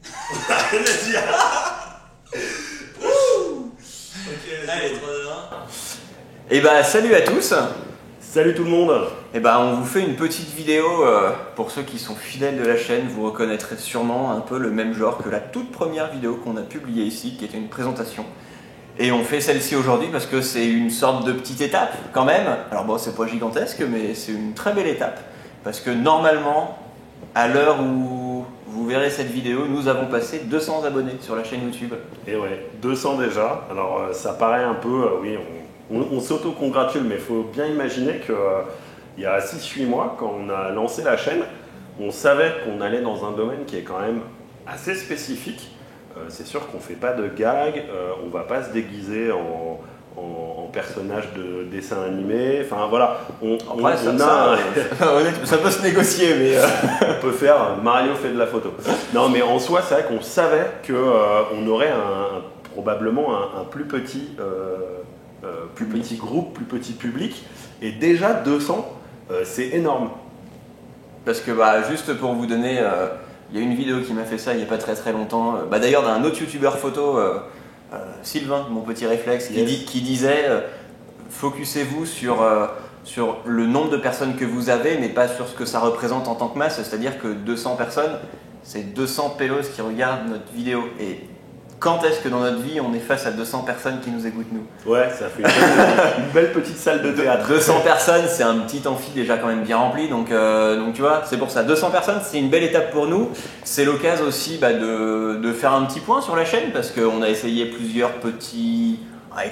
Vas-y. Ok, allez, 3, 2, 1. Et bah salut à tous. Salut tout le monde. Et bah on vous fait une petite vidéo pour ceux qui sont fidèles de la chaîne, vous reconnaîtrez sûrement un peu le même genre que la toute première vidéo qu'on a publiée ici, qui était une présentation. Et on fait celle-ci aujourd'hui parce que c'est une sorte de petite étape quand même. Alors bon, c'est pas gigantesque, mais c'est une très belle étape. Parce que normalement, à l'heure où vous verrez cette vidéo, nous avons passé 200 abonnés sur la chaîne YouTube. Et ouais, 200 déjà. Alors ça paraît un peu, oui, on s'auto-congratule, mais il faut bien imaginer que il y a 6-8 mois, quand on a lancé la chaîne, on savait qu'on allait dans un domaine qui est quand même assez spécifique. C'est sûr qu'on ne fait pas de gags, on ne va pas se déguiser en personnage de dessin animé. Enfin voilà, ça peut se négocier, mais on peut faire Mario fait de la photo. Non, mais en soi, c'est vrai qu'on savait qu'on aurait probablement un plus petit groupe, plus petit public, et déjà 200, c'est énorme. Parce que bah, juste pour vous donner, il y a une vidéo qui m'a fait ça il n'y a pas très longtemps, d'ailleurs d'un autre youtubeur photo, Sylvain, mon petit réflexe, qui disait focussez-vous sur le nombre de personnes que vous avez, mais pas sur ce que ça représente en tant que masse, c'est-à-dire que 200 personnes, c'est 200 pélos qui regardent notre vidéo. Et quand est-ce que dans notre vie on est face à 200 personnes qui nous écoutent nous? Ouais, ça fait une belle petite salle de théâtre. 200 personnes, c'est un petit amphi déjà quand même bien rempli, donc tu vois, c'est pour ça. 200 personnes, c'est une belle étape pour nous. C'est l'occasion aussi de faire un petit point sur la chaîne, parce qu'on a essayé plusieurs petits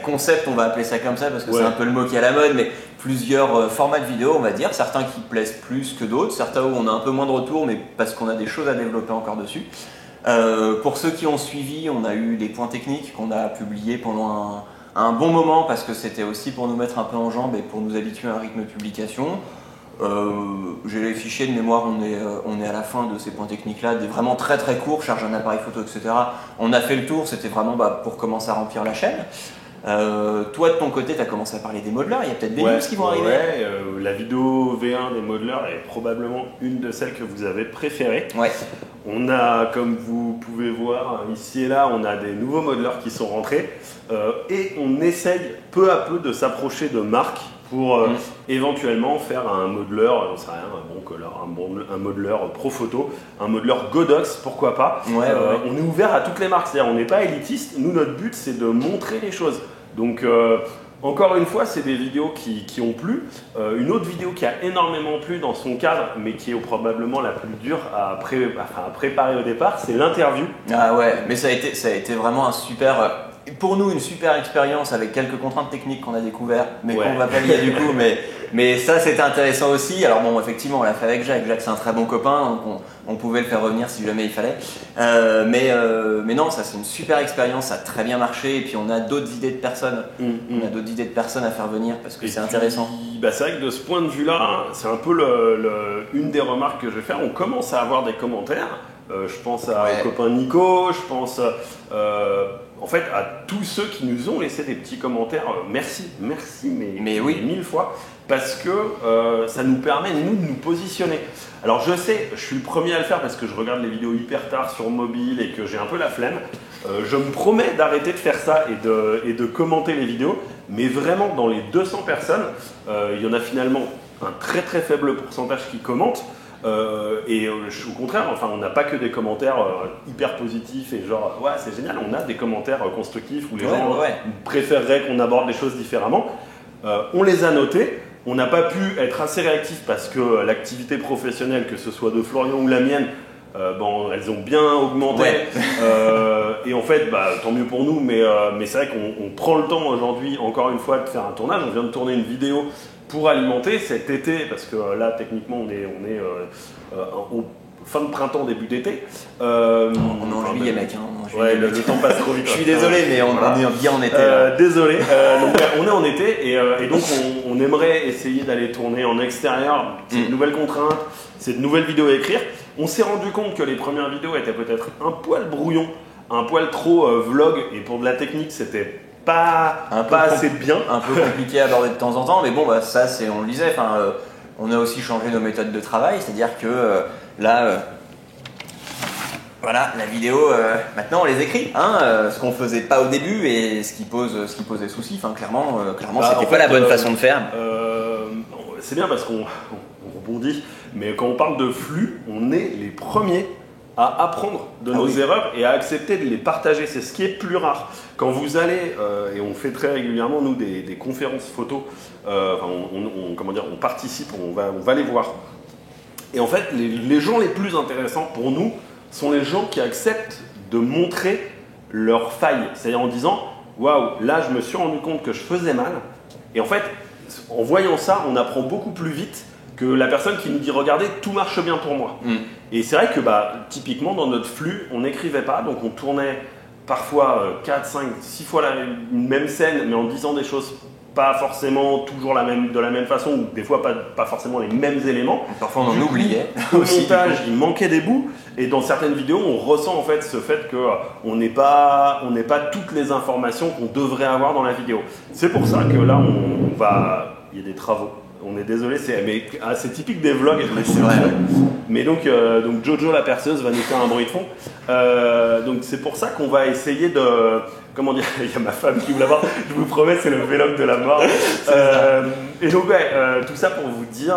concepts, on va appeler ça comme ça, parce que c'est un peu le mot qui est à la mode, mais plusieurs formats de vidéos, on va dire. Certains qui plaisent plus que d'autres, certains où on a un peu moins de retours, mais parce qu'on a des choses à développer encore dessus. Pour ceux qui ont suivi, on a eu des points techniques qu'on a publiés pendant un bon moment, parce que c'était aussi pour nous mettre un peu en jambes et pour nous habituer à un rythme de publication. J'ai les fichiers de mémoire, on est à la fin de ces points techniques là, des vraiment très courts, charge un appareil photo, etc. On a fait le tour, c'était vraiment pour commencer à remplir la chaîne. Toi de ton côté, tu as commencé à parler des modeleurs, il y a peut-être des news qui vont arriver. La vidéo V1 des modeleurs est probablement une de celles que vous avez préférées. Ouais. On a, comme vous pouvez voir ici et là, on a des nouveaux modeleurs qui sont rentrés et on essaye peu à peu de s'approcher de marques pour éventuellement faire un modeleur, j'en sais rien, un bon color, un modeleur pro photo, un modeleur Godox, pourquoi pas. On est ouvert à toutes les marques, c'est-à-dire on n'est pas élitiste, nous notre but c'est de montrer les choses. Donc encore une fois, c'est des vidéos qui ont plu. Une autre vidéo qui a énormément plu dans son cadre, mais qui est probablement la plus dure à préparer au départ, c'est l'interview. Ah ouais, mais ça a été vraiment un super... Pour nous, une super expérience avec quelques contraintes techniques qu'on a découvert, mais qu'on va pallier du coup. Mais ça, c'était intéressant aussi. Alors bon, effectivement, on l'a fait avec Jacques. Jacques, c'est un très bon copain, donc on pouvait le faire revenir si jamais il fallait. Mais non, ça c'est une super expérience, ça a très bien marché. Et puis on a d'autres idées de personnes. On a d'autres idées de personnes à faire venir parce que c'est intéressant. C'est vrai que de ce point de vue-là, c'est un peu une des remarques que je vais faire. On commence à avoir des commentaires. Je pense à mon copain Nico, je pense en fait à tous ceux qui nous ont laissé des petits commentaires. Merci, mais oui, 1000 fois, parce que ça nous permet nous de nous positionner. Alors je sais, je suis le premier à le faire parce que je regarde les vidéos hyper tard sur mobile et que j'ai un peu la flemme. Je me promets d'arrêter de faire ça et de commenter les vidéos, mais vraiment dans les 200 personnes, il y en a finalement un très faible pourcentage qui commentent. Au contraire, enfin, on n'a pas que des commentaires hyper positifs et genre ouais c'est génial, on a des commentaires constructifs où les gens préféreraient qu'on aborde les choses différemment. On les a notés, on n'a pas pu être assez réactifs parce que l'activité professionnelle, que ce soit de Florian ou la mienne, elles ont bien augmenté et en fait tant mieux pour nous, mais c'est vrai qu'on prend le temps aujourd'hui encore une fois de faire un tournage. On vient de tourner une vidéo pour alimenter cet été, parce que là techniquement on est au fin de printemps, début d'été. On est en juillet mec, le temps passe trop vite. Je suis désolé, mais on est bien en été. Désolé, donc on est en été et donc on aimerait essayer d'aller tourner en extérieur. C'est de nouvelles contraintes, c'est de nouvelles vidéos à écrire. On s'est rendu compte que les premières vidéos étaient peut-être un poil brouillon, un poil trop vlog, et pour de la technique c'était pas assez bien. Un peu compliqué à aborder de temps en temps, mais bon, ça, on le disait. On a aussi changé nos méthodes de travail, c'est-à-dire que là, Voilà, la vidéo, maintenant on les écrit, hein, ce qu'on faisait pas au début et ce qui posait souci. Enfin, clairement, c'était pas la bonne façon de faire. C'est bien parce qu'on rebondit, mais quand on parle de flux, on est les premiers à apprendre de nos erreurs et à accepter de les partager. C'est ce qui est plus rare. Quand vous allez, et on fait très régulièrement, nous, des conférences photos, on participe, on va les voir. Et en fait, les gens les plus intéressants pour nous sont les gens qui acceptent de montrer leurs failles. C'est-à-dire en disant, waouh, là, je me suis rendu compte que je faisais mal. Et en fait, en voyant ça, on apprend beaucoup plus vite que la personne qui nous dit regardez, tout marche bien pour moi. Et c'est vrai que typiquement dans notre flux, on n'écrivait pas, donc on tournait parfois 4, 5, 6 fois la même scène, mais en disant des choses pas forcément toujours de la même façon, ou des fois pas forcément les mêmes éléments. Parfois on en oubliait. Au montage, il manquait des bouts, et dans certaines vidéos, on ressent en fait ce fait qu'on n'ait pas toutes les informations qu'on devrait avoir dans la vidéo. C'est pour ça que là, il y a des travaux. On est désolé, c'est typique des vlogs. C'est vrai. Mais donc Jojo la perceuse va nous faire un bruit de fond. Donc c'est pour ça qu'on va essayer de... Comment dire? Il y a ma femme qui voulait voir. Je vous promets, c'est le vlog de la mort. Et donc tout ça pour vous dire,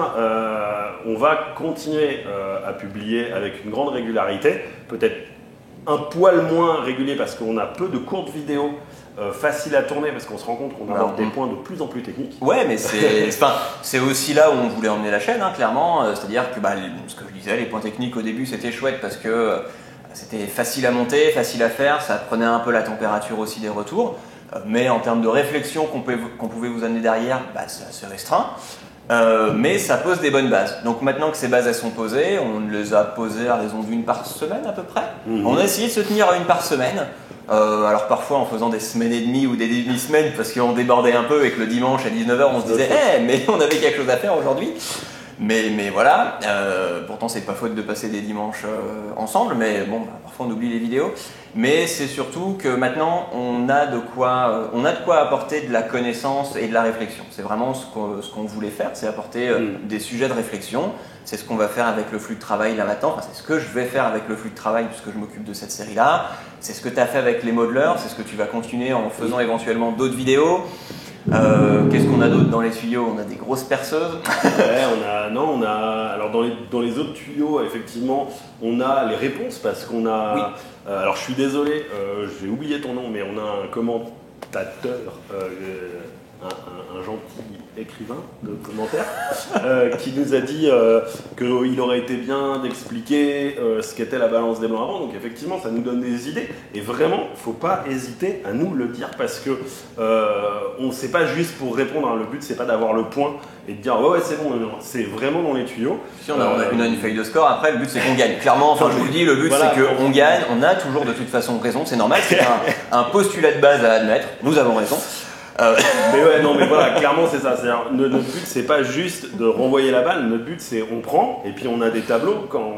on va continuer à publier avec une grande régularité. Peut-être un poil moins régulier parce qu'on a peu de courtes vidéos. Facile à tourner parce qu'on se rend compte qu'on aborde des points de plus en plus techniques. Ouais, mais c'est aussi là où on voulait emmener la chaîne, hein, clairement. C'est-à-dire que ce que je disais, les points techniques au début c'était chouette parce que c'était facile à monter, facile à faire, ça prenait un peu la température aussi des retours. Mais en termes de réflexion qu'on pouvait vous amener derrière, c'est assez restreint. Mais ça pose des bonnes bases. Donc maintenant que ces bases elles sont posées, on les a posées à raison d'une par semaine à peu près. On a essayé de se tenir à une par semaine. Alors parfois en faisant des semaines et demie ou des demi-semaines parce qu'on débordait un peu et que le dimanche à 19h on se disait mais on avait quelque chose à faire aujourd'hui. Mais voilà, pourtant c'est pas faute de passer des dimanches ensemble, mais bon, parfois on oublie les vidéos. Mais c'est surtout que maintenant on a de quoi apporter de la connaissance et de la réflexion. C'est vraiment ce qu'on voulait faire, c'est apporter des sujets de réflexion. C'est ce qu'on va faire avec le flux de travail là maintenant, c'est ce que je vais faire avec le flux de travail puisque je m'occupe de cette série-là. C'est ce que tu as fait avec les modelers, c'est ce que tu vas continuer en faisant éventuellement d'autres vidéos. Qu'est-ce qu'on a d'autre dans les tuyaux? On a des grosses perceuses. Ouais, alors dans les autres tuyaux, effectivement, on a les réponses parce qu'on a... alors je suis désolé, j'ai oublié ton nom, mais on a un commentateur, un gentil écrivain de commentaires qui nous a dit qu'il aurait été bien d'expliquer ce qu'était la balance des blancs avant. Donc effectivement, ça nous donne des idées. Et vraiment, il ne faut pas hésiter à nous le dire parce que c'est pas juste pour répondre. Hein. Le but, c'est pas d'avoir le point et de dire ouais c'est bon. Non, c'est vraiment dans les tuyaux. Si on a une feuille de score, après le but c'est qu'on gagne. Clairement, enfin je vous le dis, le but c'est qu'on gagne. On a toujours de toute façon raison, c'est normal. C'est un postulat de base à admettre. Nous avons raison. Mais voilà, clairement c'est ça. Notre but c'est pas juste de renvoyer la balle, notre but c'est on prend et puis on a des tableaux. Quand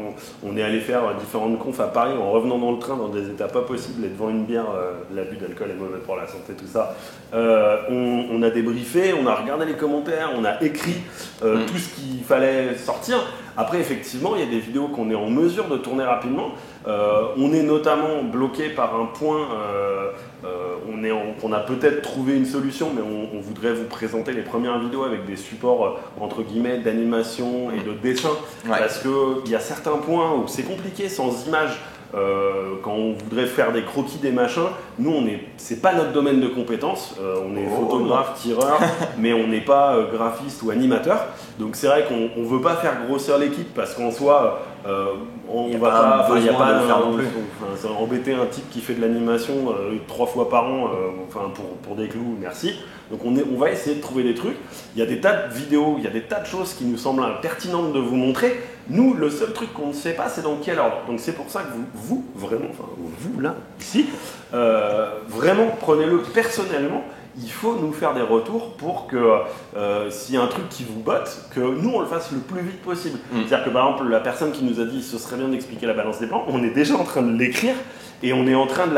on est allé faire différentes confs à Paris en revenant dans le train dans des états pas possibles et devant une bière, l'abus d'alcool est mauvais pour la santé, tout ça. On a débriefé, on a regardé les commentaires, on a écrit tout ce qu'il fallait sortir. Après effectivement il y a des vidéos qu'on est en mesure de tourner rapidement. On est notamment bloqué par un point. On a peut-être trouvé une solution, mais on voudrait vous présenter les premières vidéos avec des supports entre guillemets d'animation et de dessin, parce qu'il y a certains points où c'est compliqué sans images. Quand on voudrait faire des croquis, des machins, nous c'est pas notre domaine de compétence. On est photographe, tireur, mais on n'est pas graphiste ou animateur. Donc c'est vrai qu'on veut pas faire grossir l'équipe parce qu'en soi, on va pas, il n'y a pas de faire non plus. Ça va embêter un type qui fait de l'animation 3 fois par an, pour des clous, merci. Donc on va essayer de trouver des trucs. Il y a des tas de vidéos, il y a des tas de choses qui nous semblent pertinentes de vous montrer. Nous, le seul truc qu'on ne sait pas, c'est dans quel ordre. Donc c'est pour ça que vous vraiment, vous là, ici, vraiment prenez-le personnellement. Il faut nous faire des retours pour que s'il y a un truc qui vous botte, que nous on le fasse le plus vite possible. C'est-à-dire que par exemple la personne qui nous a dit ce serait bien d'expliquer la balance des plans, on est déjà en train de l'écrire et on est en train de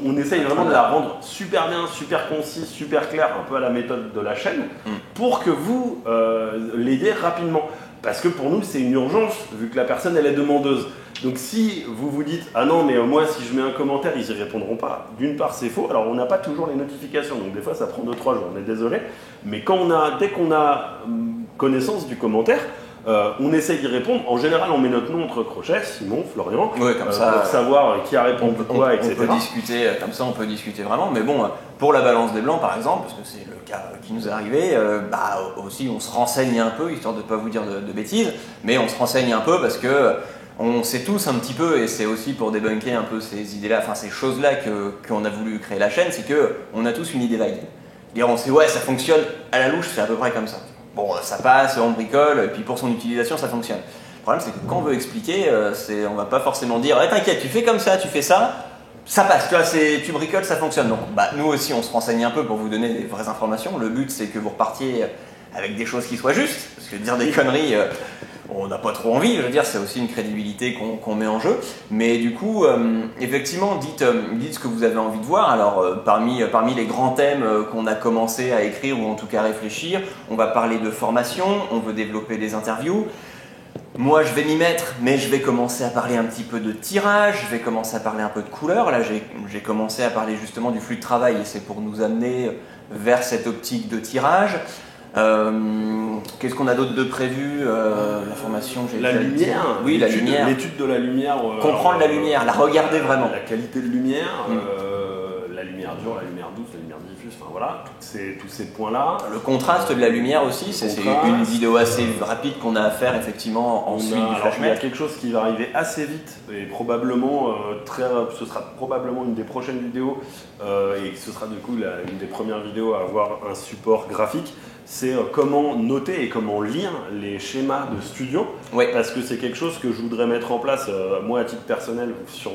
on essaye vraiment de la rendre super bien, super concise, super claire, un peu à la méthode de la chaîne, pour que vous l'aidiez rapidement. Parce que pour nous c'est une urgence vu que la personne elle est demandeuse. Donc si vous vous dites « Ah non, mais moi, si je mets un commentaire, ils y répondront pas », d'une part, c'est faux. Alors, on n'a pas toujours les notifications, donc des fois, ça prend 2-3 jours, on est désolé. Mais dès qu'on a connaissance du commentaire, on essaye d'y répondre. En général, on met notre nom entre crochets, Simon, Florian, comme ça, pour savoir qui a répondu quoi, etc. On peut discuter, comme ça, on peut discuter vraiment. Mais bon, pour la balance des blancs, par exemple, parce que c'est le cas qui nous est arrivé, aussi, on se renseigne un peu, histoire de ne pas vous dire de bêtises, mais on se renseigne un peu parce que on sait tous un petit peu, et c'est aussi pour débunker un peu ces idées-là, enfin ces choses-là qu'on a voulu créer la chaîne, c'est qu'on a tous une idée vague. Dire on sait ouais ça fonctionne à la louche, c'est à peu près comme ça. Bon ça passe, on bricole, et puis pour son utilisation ça fonctionne. Le problème c'est que quand on veut expliquer, on va pas forcément dire t'inquiète tu fais comme ça, tu fais ça, ça passe, tu bricoles, ça fonctionne. Donc nous aussi on se renseigne un peu pour vous donner des vraies informations. Le but c'est que vous repartiez avec des choses qui soient justes, parce que dire des conneries, on n'a pas trop envie, je veux dire, c'est aussi une crédibilité qu'on met en jeu. Mais du coup, effectivement, dites ce que vous avez envie de voir. Alors, parmi les grands thèmes qu'on a commencé à écrire, ou en tout cas à réfléchir, on va parler de formation, on veut développer des interviews. Moi, je vais m'y mettre, mais je vais commencer à parler un petit peu de tirage, je vais commencer à parler un peu de couleur. Là, j'ai commencé à parler justement du flux de travail, et c'est pour nous amener vers cette optique de tirage. Qu'est-ce qu'on a d'autre de prévu? La formation, la lumière. Oui, la lumière. L'étude de la lumière. Comprendre la lumière, la regarder vraiment. La qualité de lumière, la lumière dure, la lumière douce, la lumière diffuse, enfin voilà, tous ces points-là. Le contraste de la lumière aussi, c'est une vidéo assez rapide qu'on a à faire effectivement en suite du flash. Il y a quelque chose qui va arriver assez vite et probablement ce sera probablement une des prochaines vidéos et ce sera du coup une des premières vidéos à avoir un support graphique. C'est comment noter et comment lire les schémas de studio, parce que c'est quelque chose que je voudrais mettre en place, moi à titre personnel, sur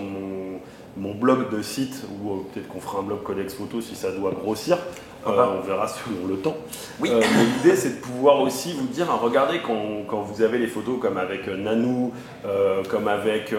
mon blog de site, ou peut-être qu'on fera un blog codex photo si ça doit grossir, on verra selon le temps. Oui. Mais l'idée c'est de pouvoir aussi vous dire, regardez quand vous avez les photos comme avec Nanou, comme avec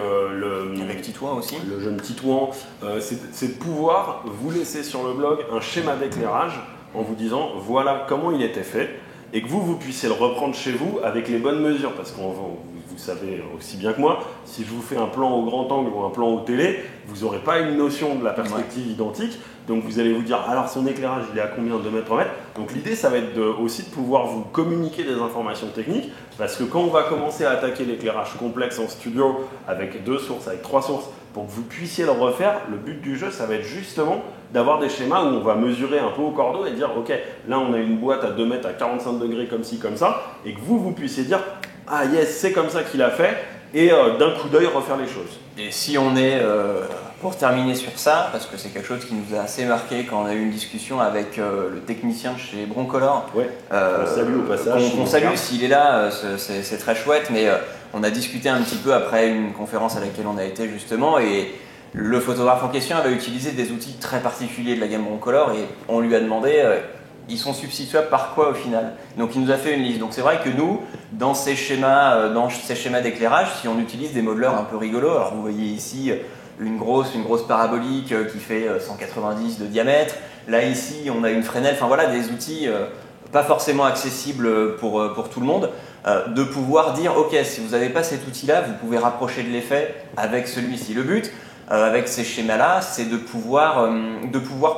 avec Titouan aussi. Le jeune Titouan, c'est de pouvoir vous laisser sur le blog un schéma d'éclairage en vous disant voilà comment il était fait et que vous puissiez le reprendre chez vous avec les bonnes mesures, parce que vous savez aussi bien que moi, si je vous fais un plan au grand angle ou un plan au télé, vous n'aurez pas une notion de la perspective identique, donc vous allez vous dire alors son éclairage il est à combien, 2 mètres, 3 mètres. Donc l'idée ça va être aussi de pouvoir vous communiquer des informations techniques, parce que quand on va commencer à attaquer l'éclairage complexe en studio avec 2 sources, avec 3 sources, pour que vous puissiez le refaire, le but du jeu ça va être justement d'avoir des schémas où on va mesurer un peu au cordeau et dire ok, là on a une boîte à 2 mètres à 45 degrés comme ci comme ça, et que vous puissiez dire ah yes c'est comme ça qu'il a fait, et d'un coup d'œil refaire les choses. Et si on est, pour terminer sur ça, parce que c'est quelque chose qui nous a assez marqué quand on a eu une discussion avec le technicien chez Broncolor, on salue au passage, on salue s'il est là, c'est très chouette, mais on a discuté un petit peu après une conférence à laquelle on a été justement, et le photographe en question avait utilisé des outils très particuliers de la gamme Broncolor, et on lui a demandé ils sont substituables par quoi au final? Donc il nous a fait une liste. Donc c'est vrai que nous, dans ces schémas d'éclairage, si on utilise des modeleurs un peu rigolos, alors vous voyez ici une grosse parabolique qui fait 190 de diamètre, là ici on a une Fresnel, enfin voilà des outils pas forcément accessibles pour tout le monde, de pouvoir dire ok, si vous n'avez pas cet outil là, vous pouvez rapprocher de l'effet avec celui-ci. Le but avec ces schémas-là, c'est de pouvoir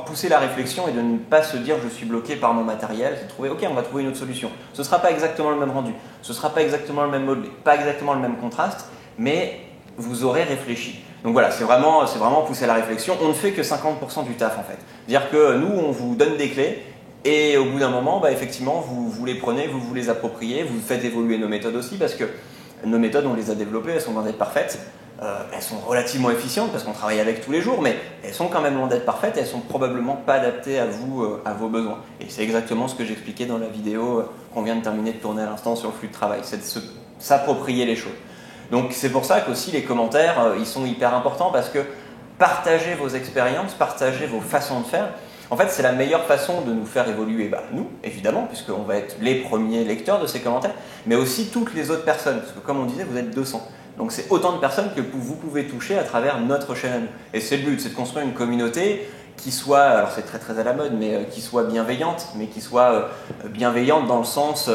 pousser la réflexion et de ne pas se dire je suis bloqué par mon matériel, c'est de trouver ok, on va trouver une autre solution. Ce ne sera pas exactement le même rendu, ce ne sera pas exactement le même modelé, pas exactement le même contraste, mais vous aurez réfléchi. Donc voilà, c'est vraiment pousser la réflexion. On ne fait que 50% du taf en fait. C'est-à-dire que nous, on vous donne des clés et au bout d'un moment, effectivement, vous les prenez, vous vous les appropriez, vous faites évoluer nos méthodes aussi, parce que nos méthodes, on les a développées, elles sont loin d'être parfaites. Elles sont relativement efficientes parce qu'on travaille avec tous les jours, mais elles sont quand même loin d'être parfaites et elles sont probablement pas adaptées à vous, à vos besoins. Et c'est exactement ce que j'expliquais dans la vidéo qu'on vient de terminer de tourner à l'instant sur le flux de travail, c'est de s'approprier les choses. Donc c'est pour ça qu'aussi les commentaires, ils sont hyper importants, parce que partagez vos expériences, partagez vos façons de faire. En fait, c'est la meilleure façon de nous faire évoluer, nous, évidemment, puisqu'on va être les premiers lecteurs de ces commentaires, mais aussi toutes les autres personnes, parce que comme on disait, vous êtes 200. Donc c'est autant de personnes que vous pouvez toucher à travers notre chaîne. Et c'est le but, c'est de construire une communauté qui soit, alors c'est très très à la mode, mais qui soit bienveillante, mais qui soit bienveillante dans le sens,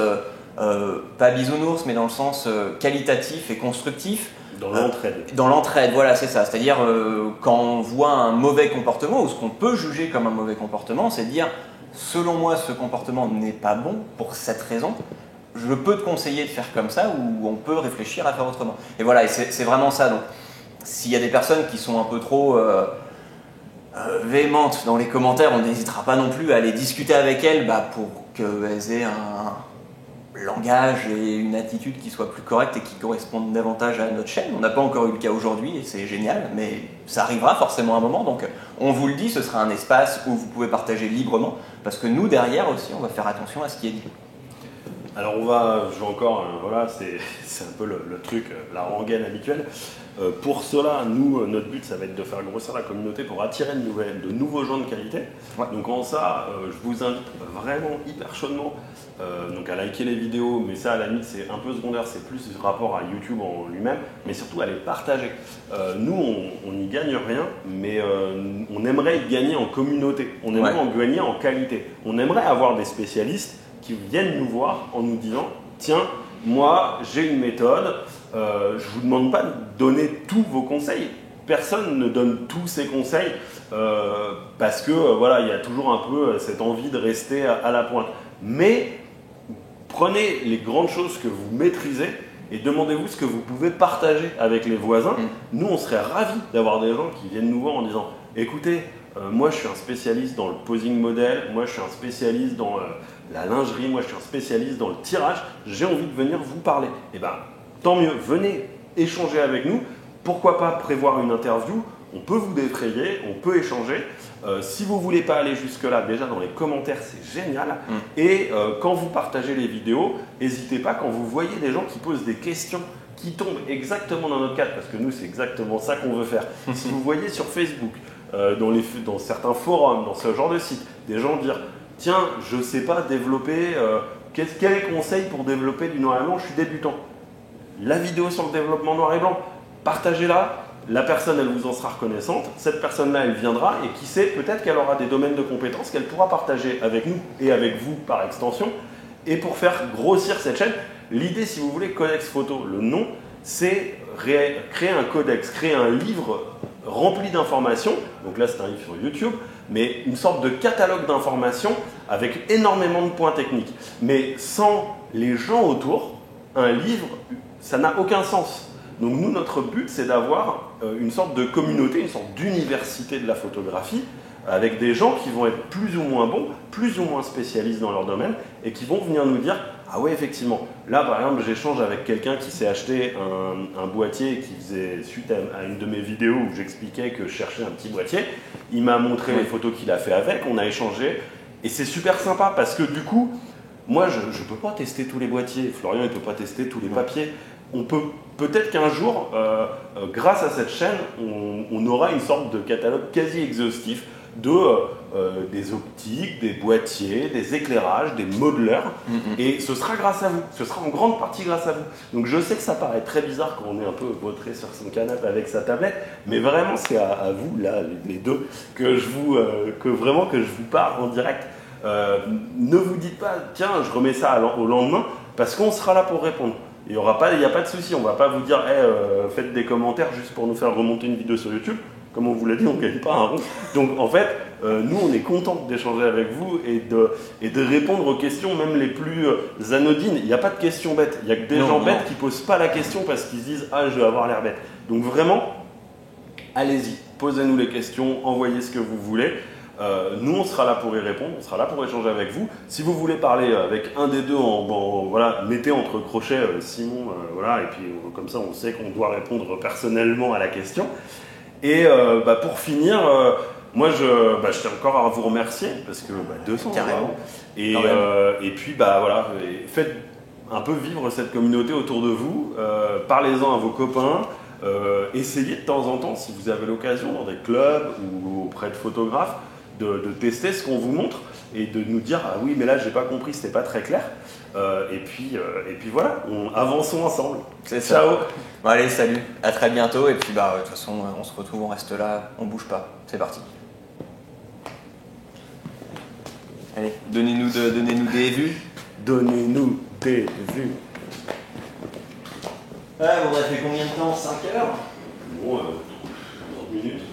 pas bisounours, mais dans le sens qualitatif et constructif. Dans l'entraide. Dans l'entraide, voilà, c'est ça. C'est-à-dire, quand on voit un mauvais comportement, ou ce qu'on peut juger comme un mauvais comportement, c'est de dire, selon moi, ce comportement n'est pas bon pour cette raison. Je peux te conseiller de faire comme ça, ou on peut réfléchir à faire autrement. Et voilà, et c'est vraiment ça. Donc, s'il y a des personnes qui sont un peu trop véhémentes dans les commentaires, on n'hésitera pas non plus à aller discuter avec elles pour qu'elles aient un langage et une attitude qui soit plus correcte et qui correspondent davantage à notre chaîne. On n'a pas encore eu le cas aujourd'hui et c'est génial, mais ça arrivera forcément à un moment. Donc on vous le dit, ce sera un espace où vous pouvez partager librement, parce que nous derrière aussi, on va faire attention à ce qui est dit. Alors je vais encore, voilà, c'est un peu le truc, la rengaine habituelle. Pour cela, nous, notre but, ça va être de faire grossir la communauté pour attirer de nouveaux gens de qualité. Ouais. Donc en ça, je vous invite vraiment hyper chaudement donc à liker les vidéos, mais ça à la limite c'est un peu secondaire, c'est plus rapport à YouTube en lui-même, mais surtout à les partager. Nous, on n'y gagne rien, mais on aimerait y gagner en communauté, on aimerait en gagner en qualité. On aimerait avoir des spécialistes qui viennent nous voir en nous disant « Tiens, moi j'ai une méthode, je ne vous demande pas de donner tous vos conseils. Personne ne donne tous ses conseils parce que voilà, il y a toujours un peu cette envie de rester à la pointe. Mais prenez les grandes choses que vous maîtrisez et demandez-vous ce que vous pouvez partager avec les voisins. Nous, on serait ravis d'avoir des gens qui viennent nous voir en disant « Écoutez, moi je suis un spécialiste dans le posing model, moi je suis un spécialiste dans la lingerie, moi je suis un spécialiste dans le tirage, j'ai envie de venir vous parler. » Eh bien, tant mieux, venez échanger avec nous. Pourquoi pas prévoir une interview? On peut vous défrayer, on peut échanger. Si vous ne voulez pas aller jusque-là, déjà dans les commentaires, c'est génial. Et quand vous partagez les vidéos, n'hésitez pas, quand vous voyez des gens qui posent des questions qui tombent exactement dans notre cadre, parce que nous, c'est exactement ça qu'on veut faire. Si vous voyez sur Facebook, dans certains forums, dans ce genre de site, des gens dire « Tiens, je ne sais pas développer, quel est le conseil pour développer du noir et blanc, je suis débutant ». La vidéo sur le développement noir et blanc, partagez-la. La personne, elle vous en sera reconnaissante. Cette personne-là, elle viendra et qui sait, peut-être qu'elle aura des domaines de compétences qu'elle pourra partager avec nous et avec vous par extension. Et pour faire grossir cette chaîne, l'idée, si vous voulez, Codex Photo, le nom, c'est créer un codex, créer un livre rempli d'informations. Donc là, c'est un livre sur YouTube, mais une sorte de catalogue d'informations avec énormément de points techniques. Mais sans les gens autour, un livre, ça n'a aucun sens. Donc nous, notre but, c'est d'avoir une sorte de communauté, une sorte d'université de la photographie, avec des gens qui vont être plus ou moins bons, plus ou moins spécialistes dans leur domaine, et qui vont venir nous dire « Ah ouais, effectivement, là par exemple, j'échange avec quelqu'un qui s'est acheté un boîtier qui faisait suite à une de mes vidéos où j'expliquais que je cherchais un petit boîtier. Il m'a montré les photos qu'il a fait avec, on a échangé, et c'est super sympa parce que du coup, moi, je ne peux pas tester tous les boîtiers, Florian ne peut pas tester tous les papiers. On peut-être qu'un jour, grâce à cette chaîne, on aura une sorte de catalogue quasi exhaustif des optiques, des boîtiers, des éclairages, des modeleurs. Et ce sera grâce à vous. Ce sera en grande partie grâce à vous. Donc je sais que ça paraît très bizarre quand on est un peu vautré sur son canapé avec sa tablette, mais vraiment c'est à vous, là, les deux, que je vous parle en direct. Ne vous dites pas, tiens, je remets ça au lendemain, parce qu'on sera là pour répondre. Il n'y a pas de souci, on ne va pas vous dire faites des commentaires juste pour nous faire remonter une vidéo sur YouTube. Comme on vous l'a dit, on ne gagne pas un rond. Donc en fait, nous on est contents d'échanger avec vous et de répondre aux questions même les plus anodines. Il n'y a pas de questions bêtes, il n'y a que des gens bêtes qui ne posent pas la question parce qu'ils se disent « Ah, je vais avoir l'air bête ». Donc vraiment, allez-y, posez-nous les questions, envoyez ce que vous voulez. Nous, on sera là pour y répondre, on sera là pour échanger avec vous. Si vous voulez parler avec un des deux, voilà, mettez entre crochets Simon, voilà, et puis comme ça, on sait qu'on doit répondre personnellement à la question. Et pour finir, moi, je tiens encore à vous remercier parce que 200 carrément. Et puis, voilà, faites un peu vivre cette communauté autour de vous. Parlez-en à vos copains. Essayez de temps en temps, si vous avez l'occasion, dans des clubs ou auprès de photographes, de tester ce qu'on vous montre et de nous dire « Ah oui, mais là, j'ai pas compris, c'était pas très clair. » et puis voilà, avançons ensemble. C'est ça. Ciao. Bon, allez, salut, à très bientôt. Et puis de toute façon, on se retrouve, on reste là, on bouge pas. C'est parti. Allez, donnez-nous des vues. Donnez-nous des vues. Ouais, on a fait combien de temps? 5 heures? Bon, 30 minutes.